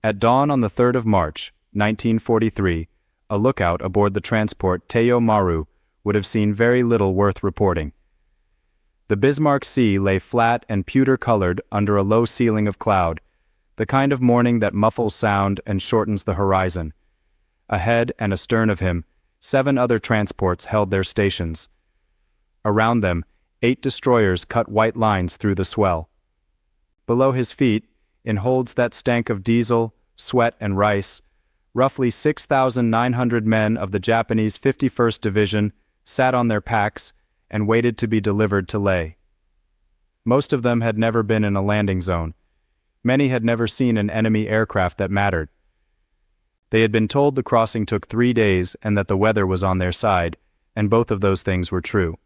At dawn on the 3rd of March, 1943, a lookout aboard the transport Teo Maru would have seen very little worth reporting. The Bismarck Sea lay flat and pewter-colored under a low ceiling of cloud, the kind of morning that muffles sound and shortens the horizon. Ahead and astern of him, 7 other transports held their stations. Around them, 8 destroyers cut white lines through the swell. Below his feet, in holds that stank of diesel, sweat, and rice, roughly 6,900 men of the Japanese 51st Division sat on their packs and waited to be delivered to Leh. Most of them had never been in a landing zone. Many had never seen an enemy aircraft that mattered. They had been told the crossing took 3 days and that the weather was on their side, and both of those things were true.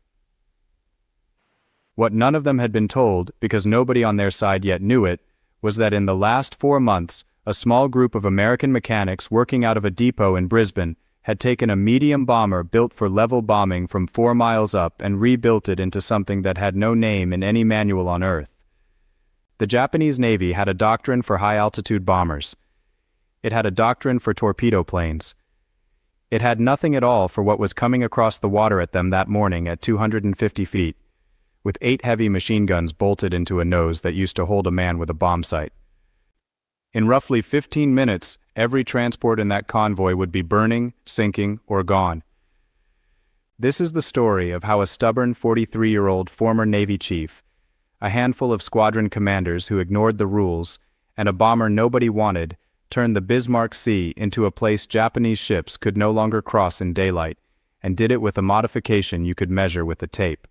What none of them had been told, because nobody on their side yet knew it, was that in the last 4 months, a small group of American mechanics working out of a depot in Brisbane had taken a medium bomber built for level bombing from 4 miles up and rebuilt it into something that had no name in any manual on Earth. The Japanese Navy had a doctrine for high-altitude bombers. It had a doctrine for torpedo planes. It had nothing at all for what was coming across the water at them that morning at 250 feet, with 8 heavy machine guns bolted into a nose that used to hold a man with a bomb sight. In roughly 15 minutes, every transport in that convoy would be burning, sinking, or gone. This is the story of how a stubborn 43-year-old former Navy chief, a handful of squadron commanders who ignored the rules, and a bomber nobody wanted, turned the Bismarck Sea into a place Japanese ships could no longer cross in daylight, and did it with a modification you could measure with a tape.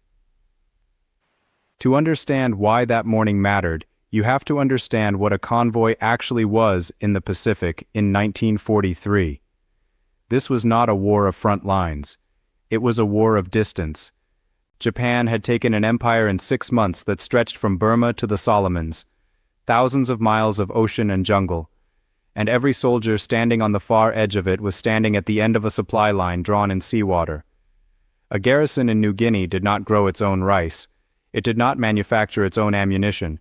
To understand why that morning mattered, you have to understand what a convoy actually was in the Pacific in 1943. This was not a war of front lines. It was a war of distance. Japan had taken an empire in 6 months that stretched from Burma to the Solomons, thousands of miles of ocean and jungle, and every soldier standing on the far edge of it was standing at the end of a supply line drawn in seawater. A garrison in New Guinea did not grow its own rice. It did not manufacture its own ammunition.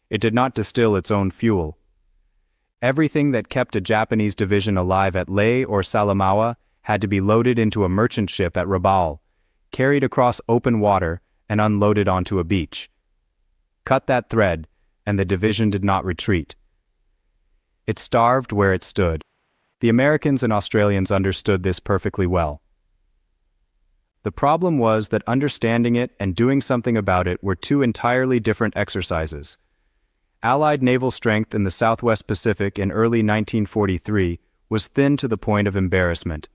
It did not distill its own fuel. Everything that kept a Japanese division alive at Leh or Salamaua had to be loaded into a merchant ship at Rabaul, carried across open water, and unloaded onto a beach. Cut that thread, and the division did not retreat. It starved where it stood. The Americans and Australians understood this perfectly well. The problem was that understanding it and doing something about it were 2 entirely different exercises. Allied naval strength in the Southwest Pacific in early 1943 was thin to the point of embarrassment.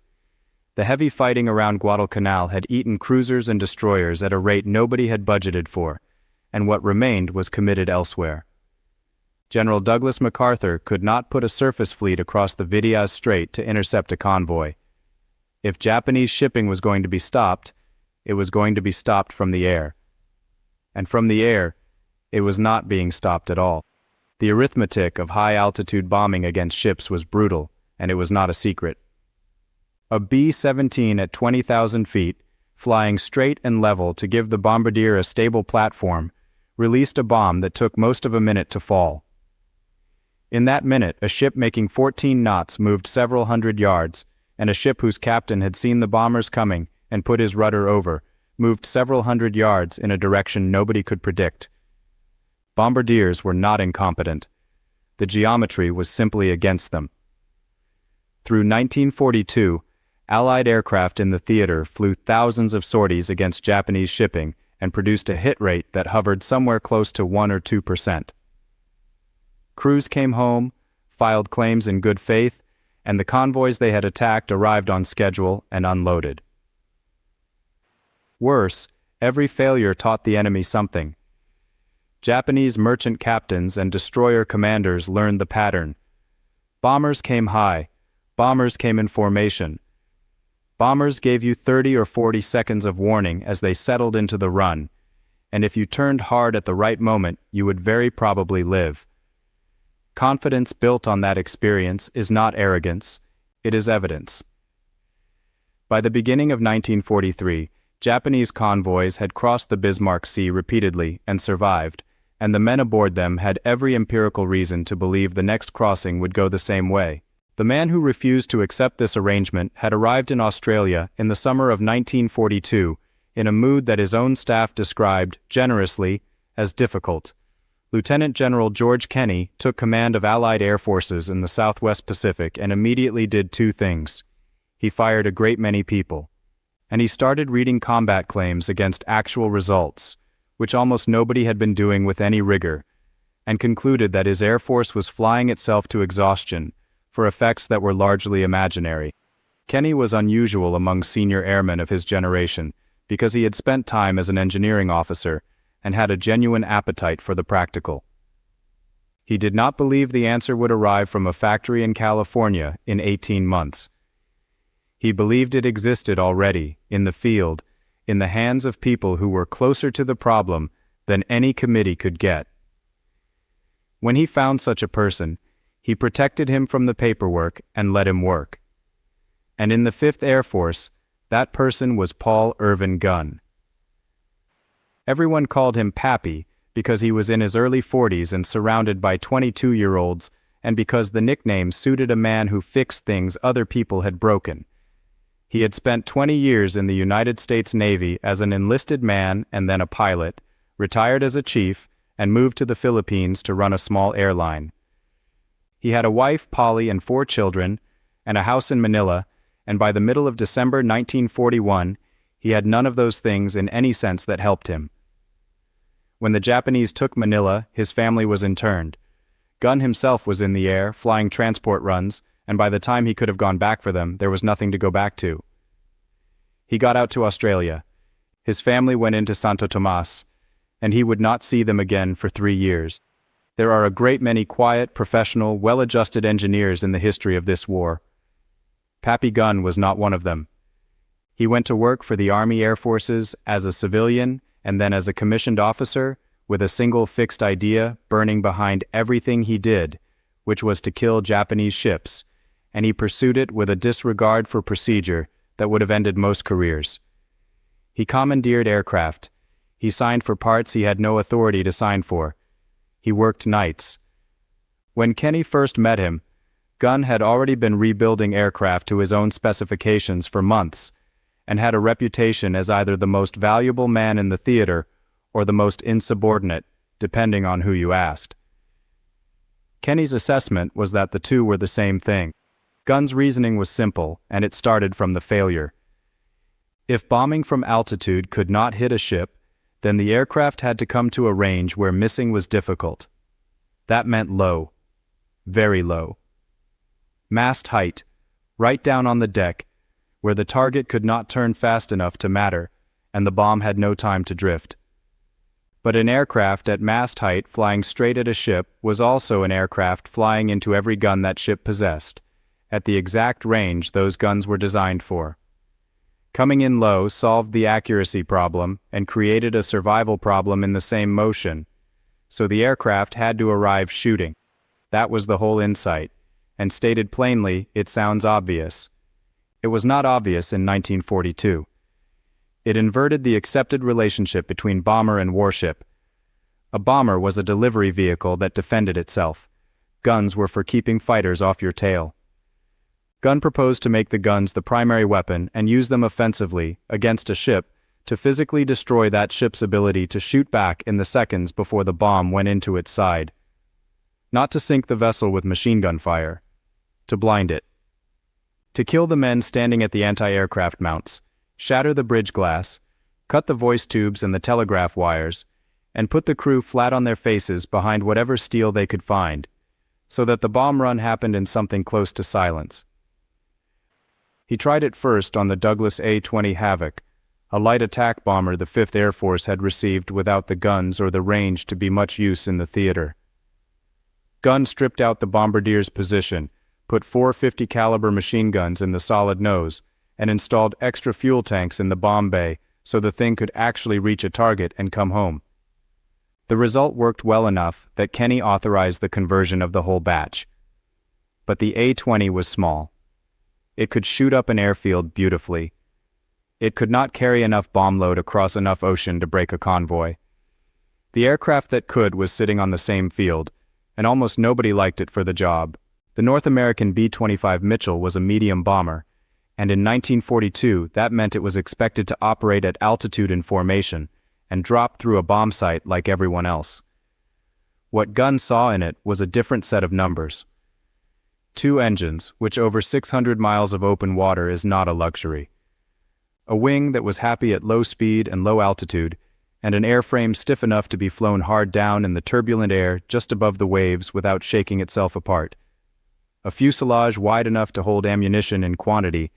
The heavy fighting around Guadalcanal had eaten cruisers and destroyers at a rate nobody had budgeted for, and what remained was committed elsewhere. General Douglas MacArthur could not put a surface fleet across the Vitiaz Strait to intercept a convoy. If Japanese shipping was going to be stopped, it was going to be stopped from the air. And from the air, it was not being stopped at all. The arithmetic of high-altitude bombing against ships was brutal, and it was not a secret. A B-17 at 20,000 feet, flying straight and level to give the bombardier a stable platform, released a bomb that took most of a minute to fall. In that minute, a ship making 14 knots moved several hundred yards, and a ship whose captain had seen the bombers coming and put his rudder over, moved several hundred yards in a direction nobody could predict. Bombardiers were not incompetent. The geometry was simply against them. Through 1942, Allied aircraft in the theater flew thousands of sorties against Japanese shipping and produced a hit rate that hovered somewhere close to 1 or 2%. Crews came home, filed claims in good faith, and the convoys they had attacked arrived on schedule and unloaded. Worse, every failure taught the enemy something. Japanese merchant captains and destroyer commanders learned the pattern. Bombers came high. Bombers came in formation. Bombers gave you 30 or 40 seconds of warning as they settled into the run, and if you turned hard at the right moment, you would very probably live. Confidence built on that experience is not arrogance, it is evidence. By the beginning of 1943, Japanese convoys had crossed the Bismarck Sea repeatedly and survived, and the men aboard them had every empirical reason to believe the next crossing would go the same way. The man who refused to accept this arrangement had arrived in Australia in the summer of 1942 in a mood that his own staff described, generously, as difficult. Lieutenant General George Kenny took command of Allied air forces in the Southwest Pacific and immediately did two things. He fired a great many people, and he started reading combat claims against actual results, which almost nobody had been doing with any rigor, and concluded that his air force was flying itself to exhaustion for effects that were largely imaginary. Kenny was unusual among senior airmen of his generation because he had spent time as an engineering officer and had a genuine appetite for the practical. He did not believe the answer would arrive from a factory in California in 18 months. He believed it existed already, in the field, in the hands of people who were closer to the problem than any committee could get. When he found such a person, he protected him from the paperwork and let him work. And in the 5th Air Force, that person was Paul Irvin Gunn. Everyone called him Pappy because he was in his early 40s and surrounded by 22-year-olds, and because the nickname suited a man who fixed things other people had broken. He had spent 20 years in the United States Navy as an enlisted man and then a pilot, retired as a chief, and moved to the Philippines to run a small airline. He had a wife, Polly, and 4 children, and a house in Manila, and by the middle of December 1941, he had none of those things in any sense that helped him. When the Japanese took Manila, his family was interned. Gunn himself was in the air, flying transport runs, and by the time he could have gone back for them, there was nothing to go back to. He got out to Australia. His family went into Santo Tomas, and he would not see them again for 3 years. There are a great many quiet, professional, well-adjusted engineers in the history of this war. Pappy Gunn was not one of them. He went to work for the Army Air Forces as a civilian and then as a commissioned officer with a single fixed idea burning behind everything he did, which was to kill Japanese ships, and he pursued it with a disregard for procedure that would have ended most careers. He commandeered aircraft. He signed for parts he had no authority to sign for. He worked nights. When Kenny first met him, Gunn had already been rebuilding aircraft to his own specifications for months, and had a reputation as either the most valuable man in the theater or the most insubordinate, depending on who you asked. Kenny's assessment was that the two were the same thing. Gunn's reasoning was simple, and it started from the failure. If bombing from altitude could not hit a ship, then the aircraft had to come to a range where missing was difficult. That meant low, very low. Mast height, right down on the deck, where the target could not turn fast enough to matter, and the bomb had no time to drift. But an aircraft at mast height flying straight at a ship was also an aircraft flying into every gun that ship possessed, at the exact range those guns were designed for. Coming in low solved the accuracy problem and created a survival problem in the same motion, so the aircraft had to arrive shooting. That was the whole insight, and stated plainly, it sounds obvious. It was not obvious in 1942. It inverted the accepted relationship between bomber and warship. A bomber was a delivery vehicle that defended itself. Guns were for keeping fighters off your tail. Gunn proposed to make the guns the primary weapon and use them offensively against a ship to physically destroy that ship's ability to shoot back in the seconds before the bomb went into its side. Not to sink the vessel with machine gun fire, to blind it. To kill the men standing at the anti-aircraft mounts, shatter the bridge glass, cut the voice tubes and the telegraph wires, and put the crew flat on their faces behind whatever steel they could find, so that the bomb run happened in something close to silence. He tried it first on the Douglas A-20 Havoc, a light attack bomber the 5th Air Force had received without the guns or the range to be much use in the theater. Gunn stripped out the bombardier's position, put 4 50 caliber machine guns in the solid nose, and installed extra fuel tanks in the bomb bay so the thing could actually reach a target and come home. The result worked well enough that Kenny authorized the conversion of the whole batch. But the A-20 was small. It could shoot up an airfield beautifully. It could not carry enough bomb load across enough ocean to break a convoy. The aircraft that could was sitting on the same field, and almost nobody liked it for the job. The North American B-25 Mitchell was a medium bomber, and in 1942 that meant it was expected to operate at altitude in formation and drop through a bomb site like everyone else. What Gunn saw in it was a different set of numbers. 2 engines, which over 600 miles of open water is not a luxury. A wing that was happy at low speed and low altitude, and an airframe stiff enough to be flown hard down in the turbulent air just above the waves without shaking itself apart. A fuselage wide enough to hold ammunition in quantity,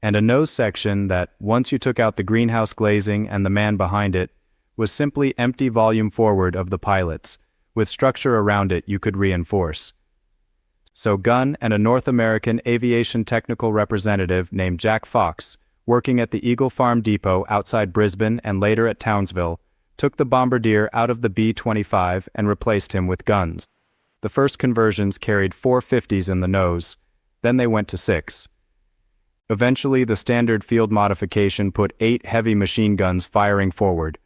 and a nose section that, once you took out the greenhouse glazing and the man behind it, was simply empty volume forward of the pilots, with structure around it you could reinforce. So Gunn and a North American aviation technical representative named Jack Fox, working at the Eagle Farm Depot outside Brisbane and later at Townsville, took the Bombardier out of the B-25 and replaced him with Guns. The first conversions carried 4 50s in the nose, then they went to 6. Eventually, the standard field modification put 8 heavy machine guns firing forward,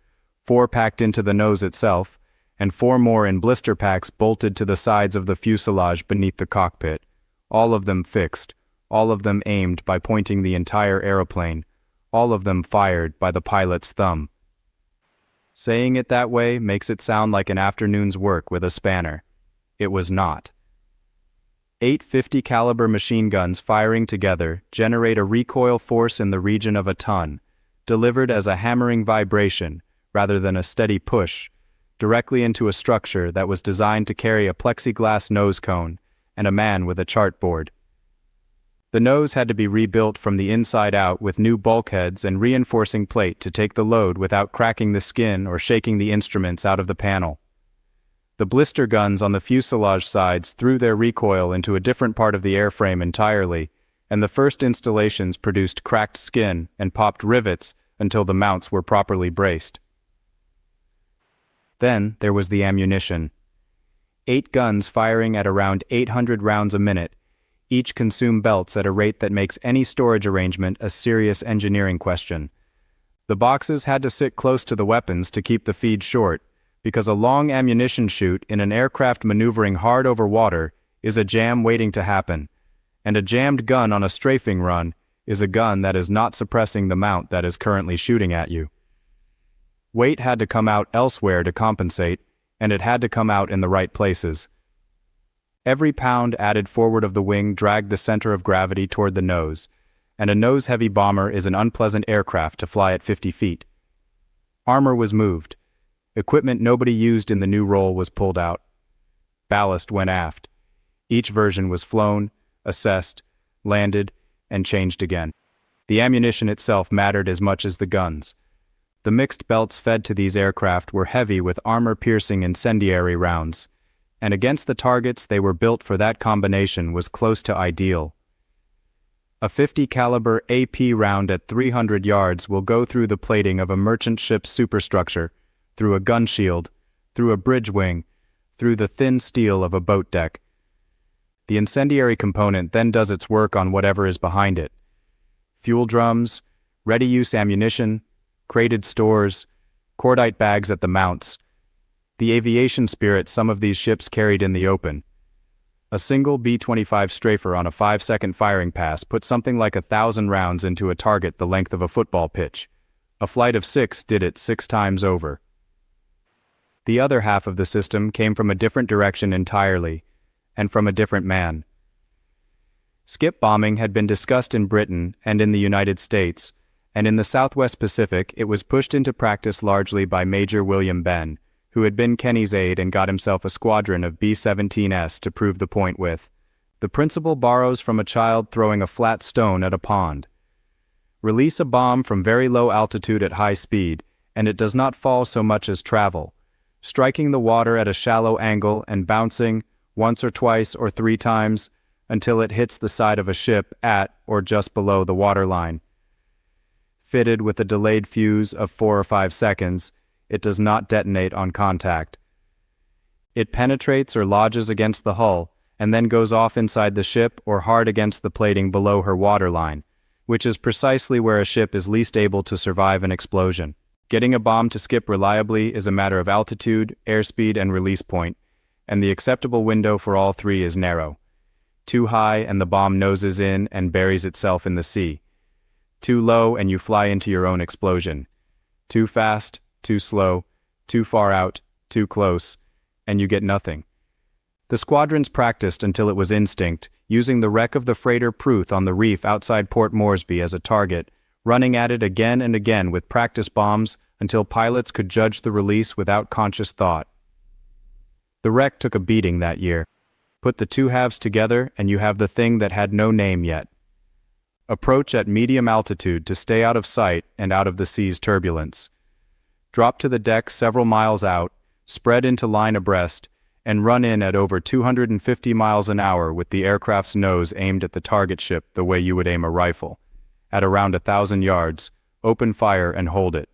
4 packed into the nose itself, and 4 more in blister packs bolted to the sides of the fuselage beneath the cockpit, all of them fixed, all of them aimed by pointing the entire aeroplane, all of them fired by the pilot's thumb. Saying it that way makes it sound like an afternoon's work with a spanner. It was not. 8 50 caliber machine guns firing together generate a recoil force in the region of a ton, delivered as a hammering vibration rather than a steady push, directly into a structure that was designed to carry a plexiglass nose cone and a man with a chartboard. The nose had to be rebuilt from the inside out with new bulkheads and reinforcing plate to take the load without cracking the skin or shaking the instruments out of the panel. The blister guns on the fuselage sides threw their recoil into a different part of the airframe entirely, and the first installations produced cracked skin and popped rivets until the mounts were properly braced. Then there was the ammunition. 8 guns firing at around 800 rounds a minute, each consume belts at a rate that makes any storage arrangement a serious engineering question. The boxes had to sit close to the weapons to keep the feed short, because a long ammunition chute in an aircraft maneuvering hard over water is a jam waiting to happen, and a jammed gun on a strafing run is a gun that is not suppressing the mount that is currently shooting at you. Weight had to come out elsewhere to compensate, and it had to come out in the right places. Every pound added forward of the wing dragged the center of gravity toward the nose, and a nose-heavy bomber is an unpleasant aircraft to fly at 50 feet. Armor was moved. Equipment nobody used in the new role was pulled out. Ballast went aft. Each version was flown, assessed, landed, and changed again. The ammunition itself mattered as much as the guns. The mixed belts fed to these aircraft were heavy with armor-piercing incendiary rounds, and against the targets they were built for that combination was close to ideal. A 50 caliber AP round at 300 yards will go through the plating of a merchant ship's superstructure, through a gun shield, through a bridge wing, through the thin steel of a boat deck. The incendiary component then does its work on whatever is behind it. Fuel drums, ready-use ammunition, crated stores, cordite bags at the mounts. The aviation spirit some of these ships carried in the open. A single B-25 strafer on a 5-second firing pass put something like 1,000 rounds into a target the length of a football pitch. A flight of 6 did it 6 times over. The other half of the system came from a different direction entirely, and from a different man. Skip bombing had been discussed in Britain and in the United States, and in the Southwest Pacific it was pushed into practice largely by Major William Benn, who had been Kenny's aide and got himself a squadron of B-17s to prove the point with. The principle borrows from a child throwing a flat stone at a pond. Release a bomb from very low altitude at high speed, and it does not fall so much as travel, striking the water at a shallow angle and bouncing, once or twice or 3 times, until it hits the side of a ship at or just below the waterline. Fitted with a delayed fuse of 4 or 5 seconds, it does not detonate on contact. It penetrates or lodges against the hull, and then goes off inside the ship or hard against the plating below her waterline, which is precisely where a ship is least able to survive an explosion. Getting a bomb to skip reliably is a matter of altitude, airspeed, and release point, and the acceptable window for all three is narrow. Too high and the bomb noses in and buries itself in the sea. Too low and you fly into your own explosion. Too fast, too slow, too far out, too close, and you get nothing. The squadrons practiced until it was instinct, using the wreck of the freighter Pruth on the reef outside Port Moresby as a target, running at it again and again with practice bombs until pilots could judge the release without conscious thought. The wreck took a beating that year. Put the two halves together and you have the thing that had no name yet. Approach at medium altitude to stay out of sight and out of the sea's turbulence. Drop to the deck several miles out, spread into line abreast, and run in at over 250 miles an hour with the aircraft's nose aimed at the target ship the way you would aim a rifle. At around 1,000 yards, open fire and hold it.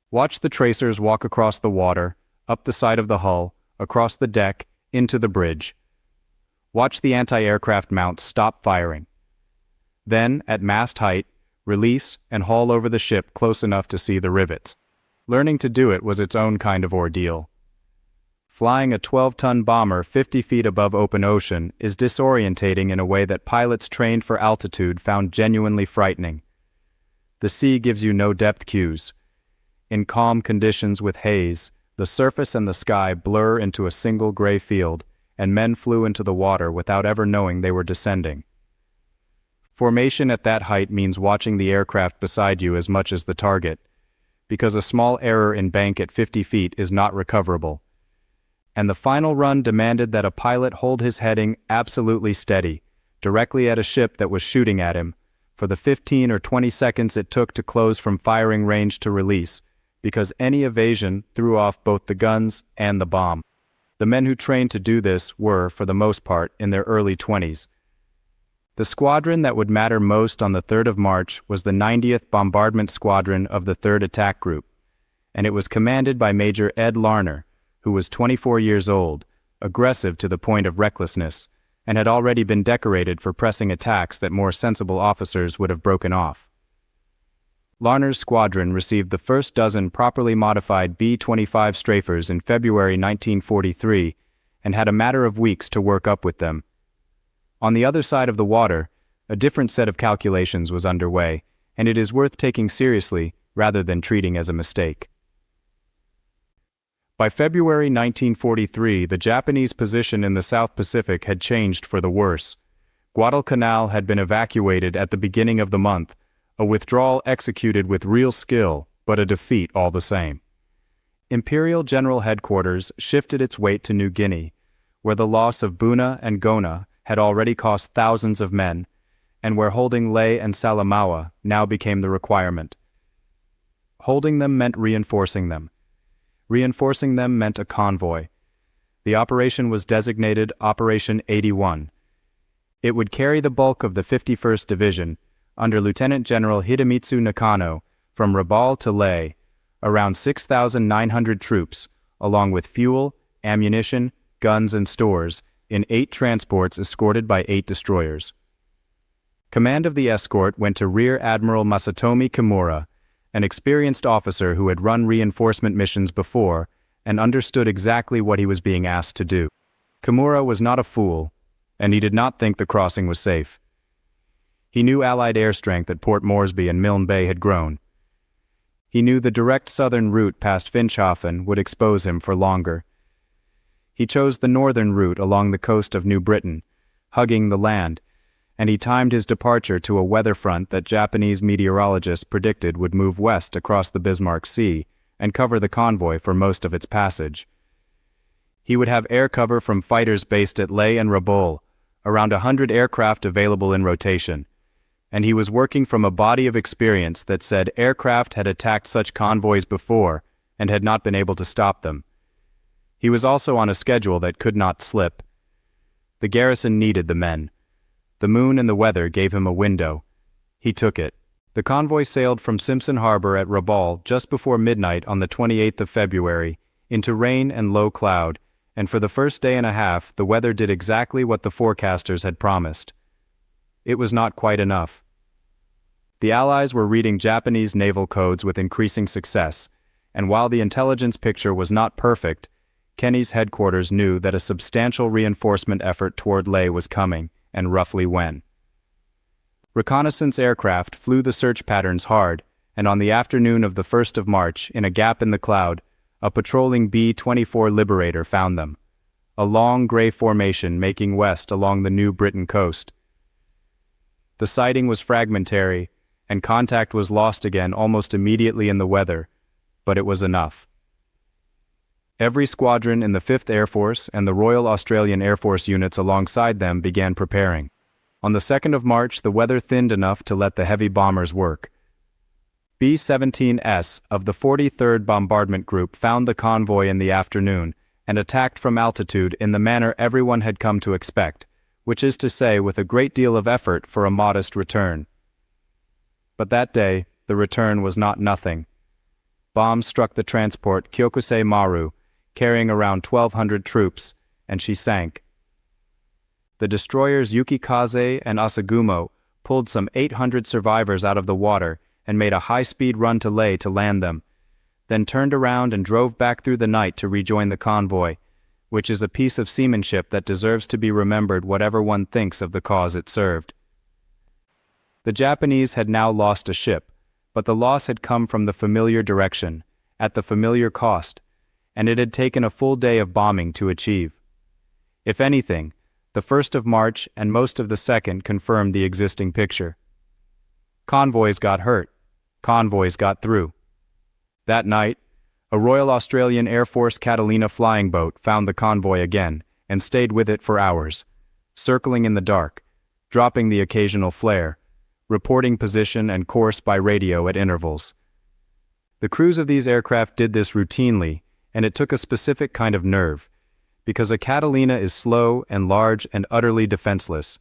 Watch the tracers walk across the water, up the side of the hull, across the deck, into the bridge. Watch the anti-aircraft mounts stop firing. Then, at mast height, release and haul over the ship close enough to see the rivets. Learning to do it was its own kind of ordeal. Flying a 12-ton bomber 50 feet above open ocean is disorientating in a way that pilots trained for altitude found genuinely frightening. The sea gives you no depth cues. In calm conditions with haze, the surface and the sky blur into a single gray field, and men flew into the water without ever knowing they were descending. Formation at that height means watching the aircraft beside you as much as the target, because a small error in bank at 50 feet is not recoverable. And the final run demanded that a pilot hold his heading absolutely steady, directly at a ship that was shooting at him, for the 15 or 20 seconds it took to close from firing range to release, because any evasion threw off both the guns and the bomb. The men who trained to do this were, for the most part, in their early 20s. The squadron that would matter most on the 3rd of March was the 90th Bombardment Squadron of the 3rd Attack Group, and it was commanded by Major Ed Larner, who was 24 years old, aggressive to the point of recklessness, and had already been decorated for pressing attacks that more sensible officers would have broken off. Larner's squadron received the first dozen properly modified B-25 strafers in February 1943 and had a matter of weeks to work up with them. On the other side of the water, a different set of calculations was underway, and it is worth taking seriously rather than treating as a mistake. By February 1943, the Japanese position in the South Pacific had changed for the worse. Guadalcanal had been evacuated at the beginning of the month, a withdrawal executed with real skill, but a defeat all the same. Imperial General Headquarters shifted its weight to New Guinea, where the loss of Buna and Gona had already cost thousands of men, and where holding Ley and Salamaua now became the requirement. Holding them meant reinforcing them. Reinforcing them meant a convoy. The operation was designated Operation 81. It would carry the bulk of the 51st Division, under Lieutenant General Hidemitsu Nakano, from Rabaul to Ley, around 6,900 troops, along with fuel, ammunition, guns and stores, in 8 transports escorted by 8 destroyers. Command of the escort went to Rear Admiral Masatomi Kimura, an experienced officer who had run reinforcement missions before and understood exactly what he was being asked to do. Kimura was not a fool, and he did not think the crossing was safe. He knew Allied air strength at Port Moresby and Milne Bay had grown. He knew the direct southern route past Finschhafen would expose him for longer. He chose the northern route along the coast of New Britain, hugging the land, and he timed his departure to a weather front that Japanese meteorologists predicted would move west across the Bismarck Sea and cover the convoy for most of its passage. He would have air cover from fighters based at Ley and Rabaul, around 100 aircraft available in rotation, and he was working from a body of experience that said aircraft had attacked such convoys before and had not been able to stop them. He was also on a schedule that could not slip. The garrison needed the men. The moon and the weather gave him a window. He took it. The convoy sailed from Simpson Harbor at Rabaul just before midnight on the 28th of February, into rain and low cloud, and for the first day and a half the weather did exactly what the forecasters had promised. It was not quite enough. The Allies were reading Japanese naval codes with increasing success, and while the intelligence picture was not perfect, Kenny's headquarters knew that a substantial reinforcement effort toward Leh was coming, and roughly when. Reconnaissance aircraft flew the search patterns hard, and on the afternoon of the 1st of March, in a gap in the cloud, a patrolling B-24 Liberator found them, a long gray formation making west along the New Britain coast. The sighting was fragmentary, and contact was lost again almost immediately in the weather, but it was enough. Every squadron in the 5th Air Force and the Royal Australian Air Force units alongside them began preparing. On the 2nd of March, the weather thinned enough to let the heavy bombers work. B-17S of the 43rd Bombardment Group found the convoy in the afternoon and attacked from altitude in the manner everyone had come to expect, which is to say with a great deal of effort for a modest return. But that day, the return was not nothing. Bombs struck the transport Kyokusei Maru, carrying around 1,200 troops, and she sank. The destroyers Yukikaze and Asagumo pulled some 800 survivors out of the water and made a high-speed run to Leh to land them, then turned around and drove back through the night to rejoin the convoy, which is a piece of seamanship that deserves to be remembered whatever one thinks of the cause it served. The Japanese had now lost a ship, but the loss had come from the familiar direction, at the familiar cost, and it had taken a full day of bombing to achieve. If anything, the 1st of March and most of the 2nd confirmed the existing picture. Convoys got hurt. Convoys got through. That night, a Royal Australian Air Force Catalina flying boat found the convoy again and stayed with it for hours, circling in the dark, dropping the occasional flare, reporting position and course by radio at intervals. The crews of these aircraft did this routinely, and it took a specific kind of nerve, because a Catalina is slow and large and utterly defenseless,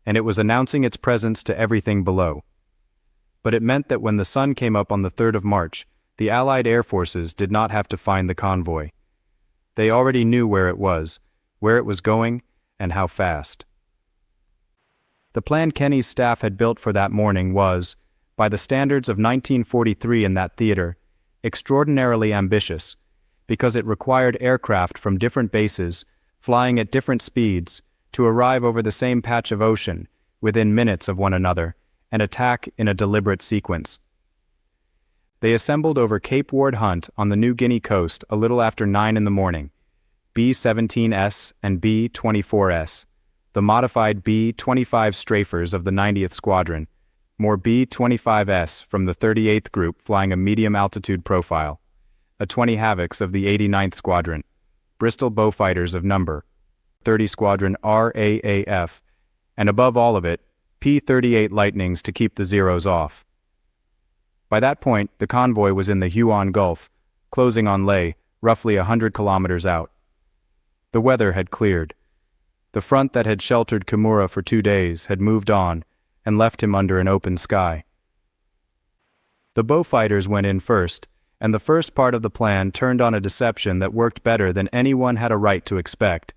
and it was announcing its presence to everything below. But it meant that when the sun came up on the 3rd of March, the Allied air forces did not have to find the convoy. They already knew where it was going, and how fast. The plan Kenny's staff had built for that morning was, by the standards of 1943 in that theater, extraordinarily ambitious, because it required aircraft from different bases, flying at different speeds, to arrive over the same patch of ocean, within minutes of one another, and attack in a deliberate sequence. They assembled over Cape Ward Hunt on the New Guinea coast a little after 9 in the morning, B-17S and B-24S, the modified B-25 strafers of the 90th Squadron, more B-25S from the 38th Group flying a medium-altitude profile, a 20 Havocs of the 89th Squadron, Bristol Beaufighters of number 30 Squadron RAAF, and above all of it, P-38 Lightnings to keep the zeros off. By that point, the convoy was in the Huon Gulf, closing on Leh, roughly 100 kilometers out. The weather had cleared. The front that had sheltered Kimura for 2 days had moved on and left him under an open sky. The Beaufighters went in first, and the first part of the plan turned on a deception that worked better than anyone had a right to expect.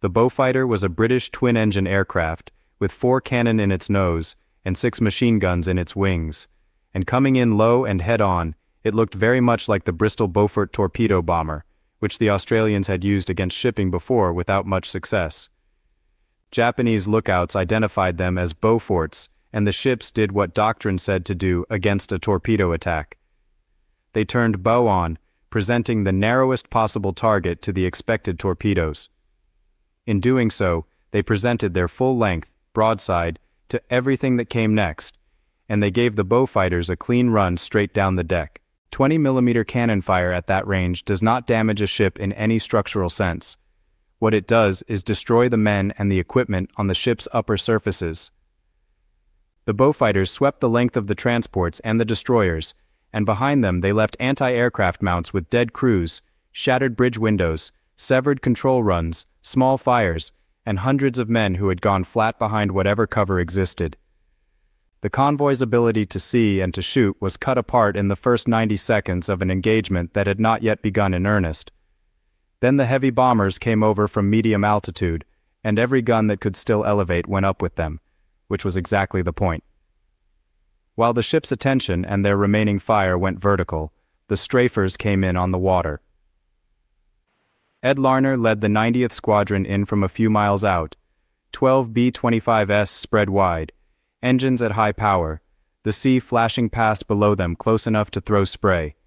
The Beaufighter was a British twin-engine aircraft with 4 cannon in its nose and 6 machine guns in its wings, and coming in low and head-on, it looked very much like the Bristol Beaufort torpedo bomber, which the Australians had used against shipping before without much success. Japanese lookouts identified them as Beauforts, and the ships did what doctrine said to do against a torpedo attack. They turned bow on, presenting the narrowest possible target to the expected torpedoes. In doing so, they presented their full length, broadside, to everything that came next, and they gave the Beaufighters a clean run straight down the deck. 20mm cannon fire at that range does not damage a ship in any structural sense. What it does is destroy the men and the equipment on the ship's upper surfaces. The Beaufighters swept the length of the transports and the destroyers, and behind them they left anti-aircraft mounts with dead crews, shattered bridge windows, severed control runs, small fires, and hundreds of men who had gone flat behind whatever cover existed. The convoy's ability to see and to shoot was cut apart in the first 90 seconds of an engagement that had not yet begun in earnest. Then the heavy bombers came over from medium altitude, and every gun that could still elevate went up with them, which was exactly the point. While the ship's attention and their remaining fire went vertical, the strafers came in on the water. Ed Larner led the 90th Squadron in from a few miles out, 12 B-25s spread wide, engines at high power, the sea flashing past below them close enough to throw spray.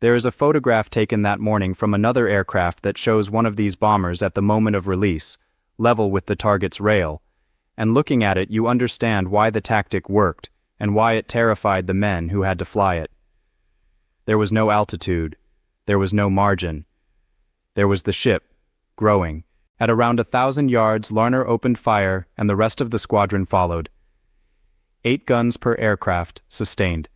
There is a photograph taken that morning from another aircraft that shows one of these bombers at the moment of release, level with the target's rail, and looking at it you understand why the tactic worked and why it terrified the men who had to fly it. There was no altitude, there was no margin. There was the ship, growing. At around 1,000 yards, Larner opened fire and the rest of the squadron followed. 8 guns per aircraft, sustained.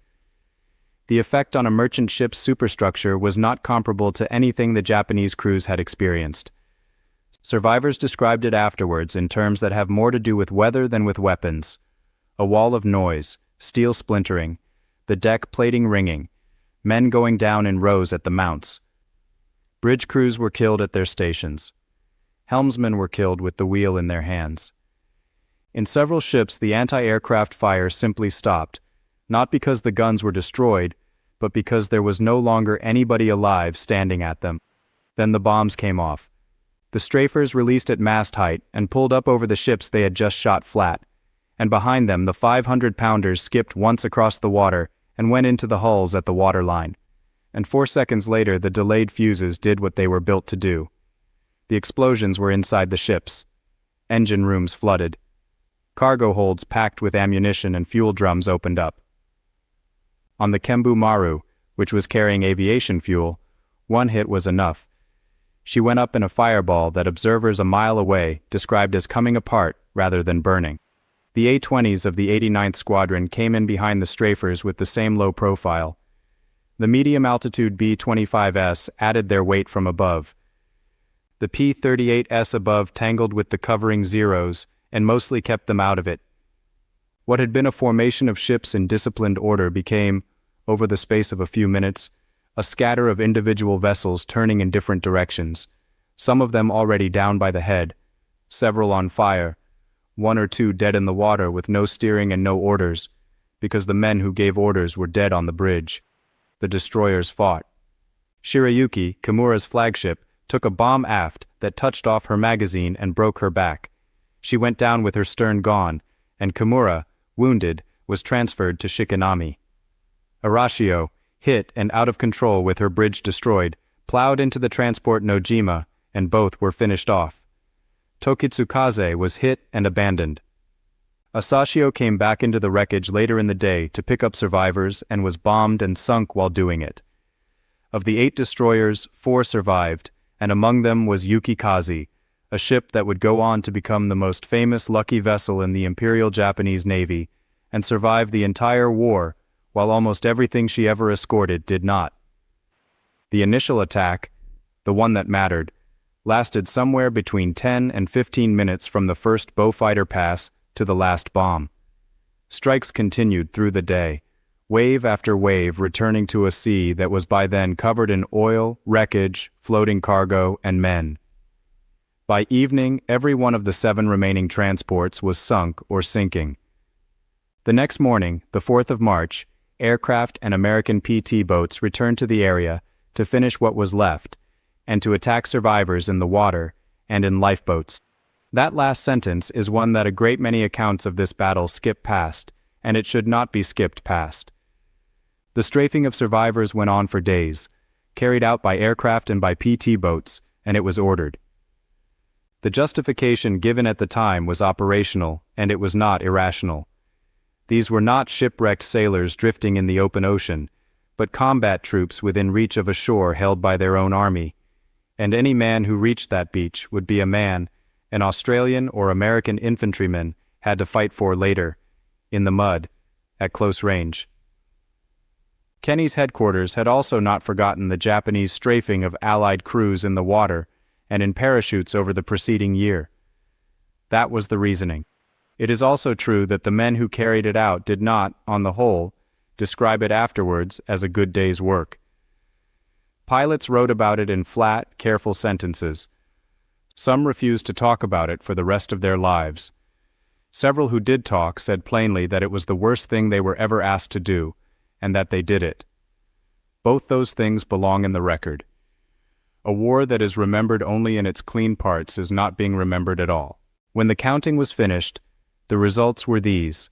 The effect on a merchant ship's superstructure was not comparable to anything the Japanese crews had experienced. Survivors described it afterwards in terms that have more to do with weather than with weapons. A wall of noise, steel splintering, the deck plating ringing, men going down in rows at the mounts. Bridge crews were killed at their stations. Helmsmen were killed with the wheel in their hands. In several ships, the anti-aircraft fire simply stopped, not because the guns were destroyed, but because there was no longer anybody alive standing at them. Then the bombs came off. The strafers released at mast height and pulled up over the ships they had just shot flat, and behind them the 500-pounders skipped once across the water and went into the hulls at the waterline. And 4 seconds later the delayed fuses did what they were built to do. The explosions were inside the ships. Engine rooms flooded. Cargo holds packed with ammunition and fuel drums opened up. On the Kembu Maru, which was carrying aviation fuel, one hit was enough. She went up in a fireball that observers a mile away described as coming apart rather than burning. The A-20s of the 89th Squadron came in behind the strafers with the same low profile. The medium-altitude B-25s added their weight from above. The P-38s above tangled with the covering Zeros and mostly kept them out of it. What had been a formation of ships in disciplined order became, over the space of a few minutes, a scatter of individual vessels turning in different directions, some of them already down by the head, several on fire, 1 or 2 dead in the water with no steering and no orders, because the men who gave orders were dead on the bridge. The destroyers fought. Shirayuki, Kimura's flagship, took a bomb aft that touched off her magazine and broke her back. She went down with her stern gone, and Kimura, wounded, was transferred to Shikanami. Arashio, hit and out of control with her bridge destroyed, plowed into the transport Nojima, and both were finished off. Tokitsukaze was hit and abandoned. Asashio came back into the wreckage later in the day to pick up survivors and was bombed and sunk while doing it. Of the 8 destroyers, 4 survived, and among them was Yuki Kazi, a ship that would go on to become the most famous lucky vessel in the Imperial Japanese Navy and survive the entire war, while almost everything she ever escorted did not. The initial attack, the one that mattered, lasted somewhere between 10 and 15 minutes from the first Beaufighter pass to the last bomb. Strikes continued through the day, wave after wave returning to a sea that was by then covered in oil, wreckage, floating cargo, and men. By evening, every one of the 7 remaining transports was sunk or sinking. The next morning, the 4th of March, aircraft and American PT boats returned to the area to finish what was left, and to attack survivors in the water and in lifeboats. That last sentence is one that a great many accounts of this battle skip past, and it should not be skipped past. The strafing of survivors went on for days, carried out by aircraft and by PT boats, and it was ordered. The justification given at the time was operational, and it was not irrational. These were not shipwrecked sailors drifting in the open ocean, but combat troops within reach of a shore held by their own army, and any man who reached that beach would be a man an Australian or American infantryman had to fight for later, in the mud, at close range. Kenny's headquarters had also not forgotten the Japanese strafing of Allied crews in the water and in parachutes over the preceding year. That was the reasoning. It is also true that the men who carried it out did not, on the whole, describe it afterwards as a good day's work. Pilots wrote about it in flat, careful sentences. Some refused to talk about it for the rest of their lives. Several who did talk said plainly that it was the worst thing they were ever asked to do, and that they did it. Both those things belong in the record. A war that is remembered only in its clean parts is not being remembered at all. When the counting was finished, the results were these.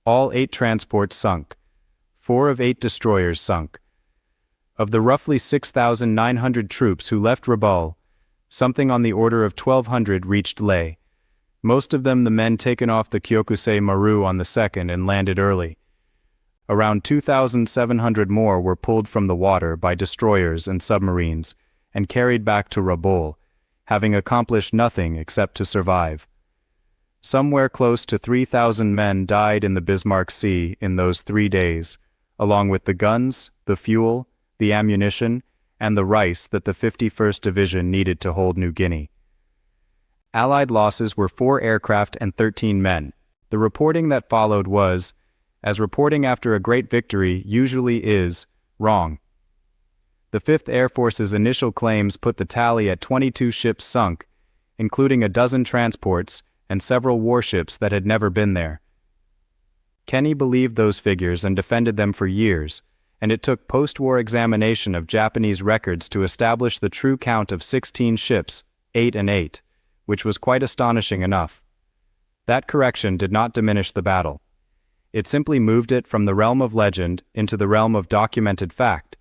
All 8 transports sunk. 4 of 8 destroyers sunk. Of the roughly 6,900 troops who left Rabaul, something on the order of 1,200 reached Leh. Most of them the men taken off the Kyokusei Maru on the 2nd and landed early. Around 2,700 more were pulled from the water by destroyers and submarines and carried back to Rabaul, having accomplished nothing except to survive. Somewhere close to 3,000 men died in the Bismarck Sea in those 3 days, along with the guns, the fuel, the ammunition, and the rice that the 51st Division needed to hold New Guinea. Allied losses were 4 aircraft and 13 men. The reporting that followed was, as reporting after a great victory usually is, wrong. The 5th Air Force's initial claims put the tally at 22 ships sunk, including a dozen transports and several warships that had never been there. Kenny believed those figures and defended them for years, and it took post-war examination of Japanese records to establish the true count of 16 ships, 8 and 8, which was quite astonishing enough. That correction did not diminish the battle. It simply moved it from the realm of legend into the realm of documented fact,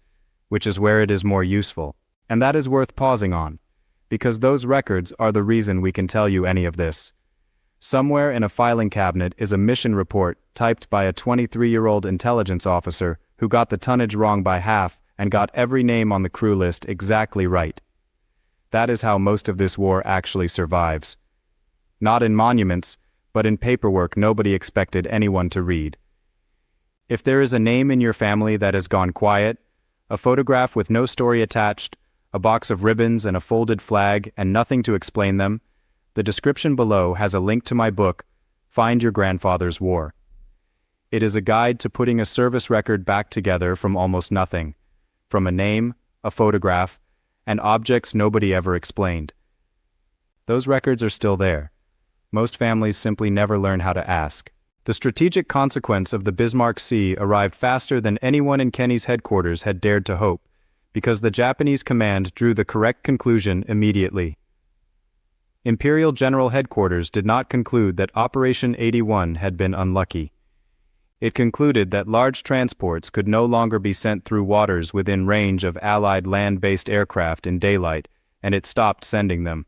which is where it is more useful. And that is worth pausing on, because those records are the reason we can tell you any of this. Somewhere in a filing cabinet is a mission report typed by a 23-year-old intelligence officer who got the tonnage wrong by half and got every name on the crew list exactly right. That is how most of this war actually survives. Not in monuments, but in paperwork nobody expected anyone to read. If there is a name in your family that has gone quiet, a photograph with no story attached, a box of ribbons and a folded flag and nothing to explain them, the description below has a link to my book, Find Your Grandfather's War. It is a guide to putting a service record back together from almost nothing, from a name, a photograph, and objects nobody ever explained. Those records are still there. Most families simply never learn how to ask. The strategic consequence of the Bismarck Sea arrived faster than anyone in Kenny's headquarters had dared to hope, because the Japanese command drew the correct conclusion immediately. Imperial General Headquarters did not conclude that Operation 81 had been unlucky. It concluded that large transports could no longer be sent through waters within range of Allied land-based aircraft in daylight, and it stopped sending them.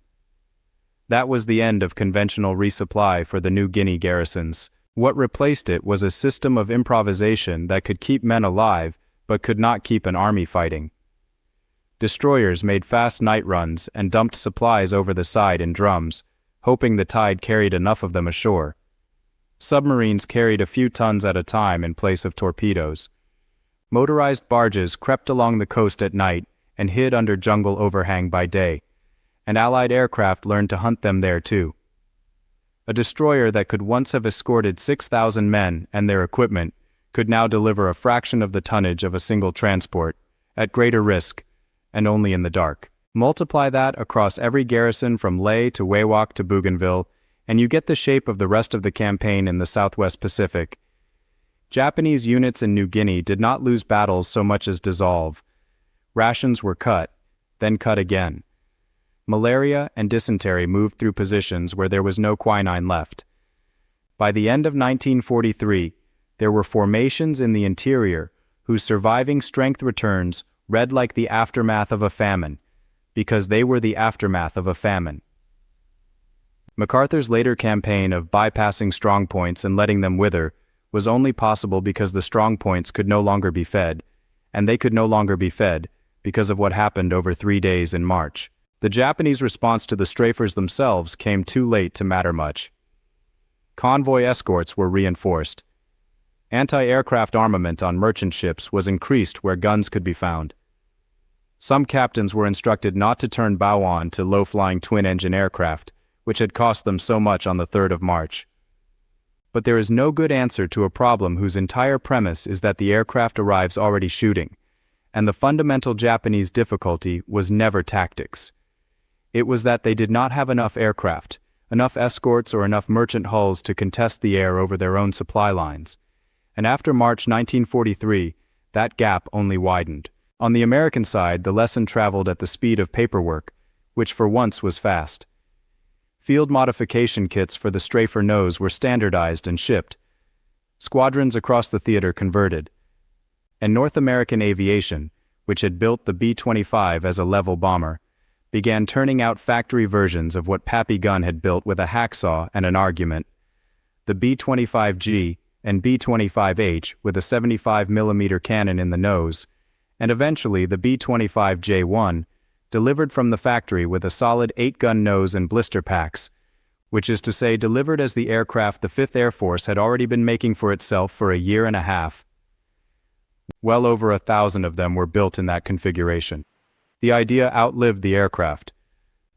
That was the end of conventional resupply for the New Guinea garrisons. What replaced it was a system of improvisation that could keep men alive, but could not keep an army fighting. Destroyers made fast night runs and dumped supplies over the side in drums, hoping the tide carried enough of them ashore. Submarines carried a few tons at a time in place of torpedoes. Motorized barges crept along the coast at night and hid under jungle overhang by day, and Allied aircraft learned to hunt them there too. A destroyer that could once have escorted 6,000 men and their equipment could now deliver a fraction of the tonnage of a single transport, at greater risk, and only in the dark. Multiply that across every garrison from Leh to Wewak to Bougainville, and you get the shape of the rest of the campaign in the Southwest Pacific. Japanese units in New Guinea did not lose battles so much as dissolve. Rations were cut, then cut again. Malaria and dysentery moved through positions where there was no quinine left. By the end of 1943, there were formations in the interior whose surviving strength returns read like the aftermath of a famine, because they were the aftermath of a famine. MacArthur's later campaign of bypassing strongpoints and letting them wither was only possible because the strongpoints could no longer be fed, and they could no longer be fed because of what happened over 3 days in March. The Japanese response to the strafers themselves came too late to matter much. Convoy escorts were reinforced. Anti-aircraft armament on merchant ships was increased where guns could be found. Some captains were instructed not to turn bow on to low-flying twin-engine aircraft, which had cost them so much on the 3rd of March. But there is no good answer to a problem whose entire premise is that the aircraft arrives already shooting, and the fundamental Japanese difficulty was never tactics. It was that they did not have enough aircraft, enough escorts or enough merchant hulls to contest the air over their own supply lines. And after March 1943, that gap only widened. On the American side, the lesson traveled at the speed of paperwork, which for once was fast. Field modification kits for the strafer nose were standardized and shipped. Squadrons across the theater converted. And North American aviation, which had built the B-25 as a level bomber, began turning out factory versions of what Pappy Gunn had built with a hacksaw and an argument. The B-25G and B-25H with a 75mm cannon in the nose, and eventually the B-25J1, delivered from the factory with a solid 8-gun nose and blister packs, which is to say delivered as the aircraft the 5th Air Force had already been making for itself for a year and a half. Well over 1,000 of them were built in that configuration. The idea outlived the aircraft.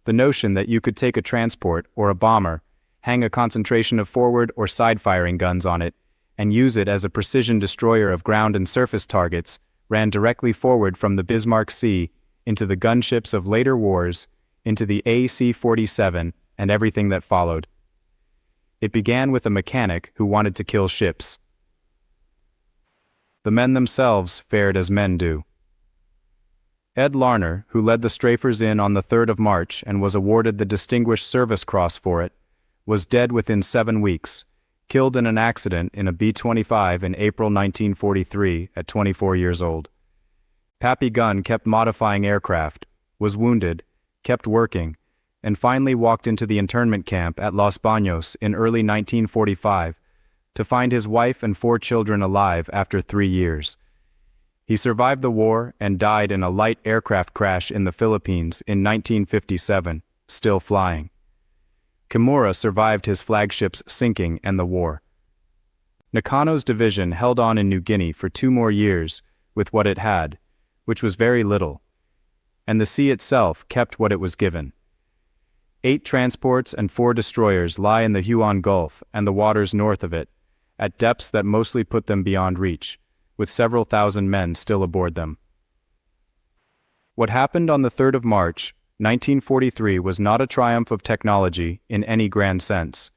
The notion that you could take a transport or a bomber, hang a concentration of forward or side-firing guns on it, and use it as a precision destroyer of ground and surface targets ran directly forward from the Bismarck Sea into the gunships of later wars, into the AC-47 and everything that followed. It began with a mechanic who wanted to kill ships. The men themselves fared as men do. Ed Larner, who led the strafers in on the 3rd of March and was awarded the Distinguished Service Cross for it, was dead within 7 weeks, killed in an accident in a B-25 in April 1943 at 24 years old. Pappy Gunn kept modifying aircraft, was wounded, kept working, and finally walked into the internment camp at Los Baños in early 1945 to find his wife and 4 children alive after 3 years. He survived the war and died in a light aircraft crash in the Philippines in 1957, still flying. Kimura survived his flagship's sinking and the war. Nakano's division held on in New Guinea for 2 more years with what it had, which was very little, and the sea itself kept what it was given. 8 transports and 4 destroyers lie in the Huon Gulf and the waters north of it, at depths that mostly put them beyond reach, with several thousand men still aboard them. What happened on the 3rd of March, 1943 was not a triumph of technology in any grand sense.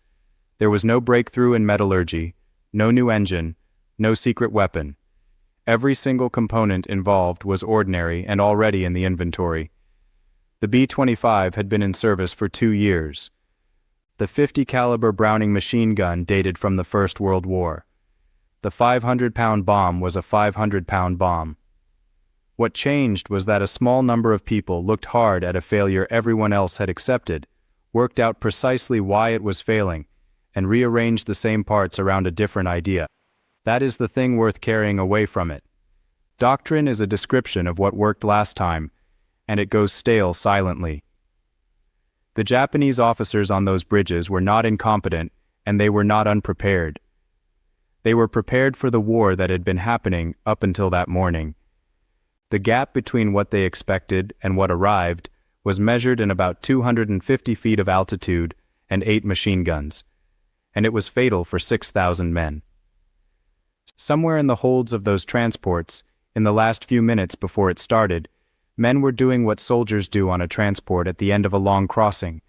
There was no breakthrough in metallurgy, no new engine, no secret weapon. Every single component involved was ordinary and already in the inventory. The B-25 had been in service for 2 years. The 50 caliber Browning machine gun dated from the First World War. The 500-pound bomb was a 500-pound bomb. What changed was that a small number of people looked hard at a failure everyone else had accepted, worked out precisely why it was failing, and rearranged the same parts around a different idea. That is the thing worth carrying away from it. Doctrine is a description of what worked last time, and it goes stale silently. The Japanese officers on those bridges were not incompetent, and they were not unprepared. They were prepared for the war that had been happening up until that morning. The gap between what they expected and what arrived was measured in about 250 feet of altitude and 8 machine guns, and it was fatal for 6,000 men. Somewhere in the holds of those transports, in the last few minutes before it started, men were doing what soldiers do on a transport at the end of a long crossing,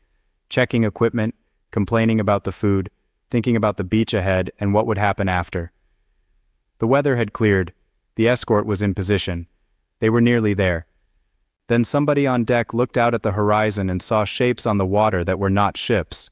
checking equipment, complaining about the food, thinking about the beach ahead and what would happen after. The weather had cleared, the escort was in position. They were nearly there. Then somebody on deck looked out at the horizon and saw shapes on the water that were not ships.